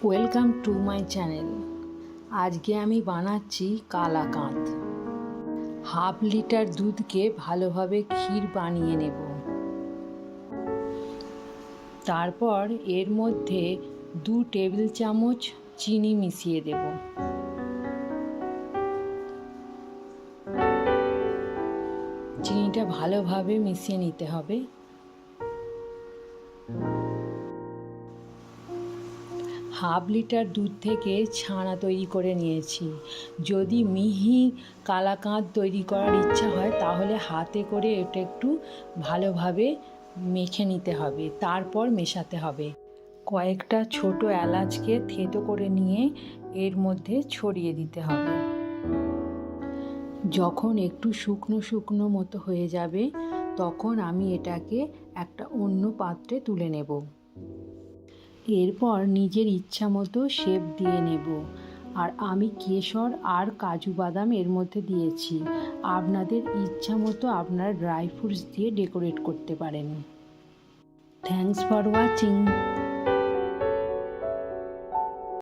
Welcome to my channel. আজকে আমি বানাচ্ছি কালাকাঁদ। হাফ লিটার দুধকে ভালোভাবে ক্ষীর বানিয়ে নেব। তারপর এর মধ্যে 2 টেবিল চামচ চিনি মিশিয়ে দেব। চিনিটা ভালোভাবে মিশিয়ে নিতে হবে। হাফ লিটার দুধ থেকে ছানা তৈরি করে নিয়েছি। যদি মিহি কালাকাঁদ তৈরি করার ইচ্ছা হয় তাহলে হাতে করে এটা একটু ভালোভাবে মেখে নিতে হবে, তারপর মেশাতে হবে। কয়েকটা ছোট এলাচকে থেঁতো করে নিয়ে এর মধ্যে ছড়িয়ে দিতে হবে। যখন একটু শুকনো শুকনো মতো হয়ে যাবে তখন আমি এটাকে একটা অন্য পাত্রে তুলে নেব। এরপর নিজের ইচ্ছা মতো শেপ দিয়ে নেব। আর আমি কেশর আর কাজু বাদাম এর মধ্যে দিয়েছি। আপনাদের ইচ্ছা মতো আপনারা ড্রাই ফ্রুটস দিয়ে ডেকোরেট করতে পারেন। Thanks for watching.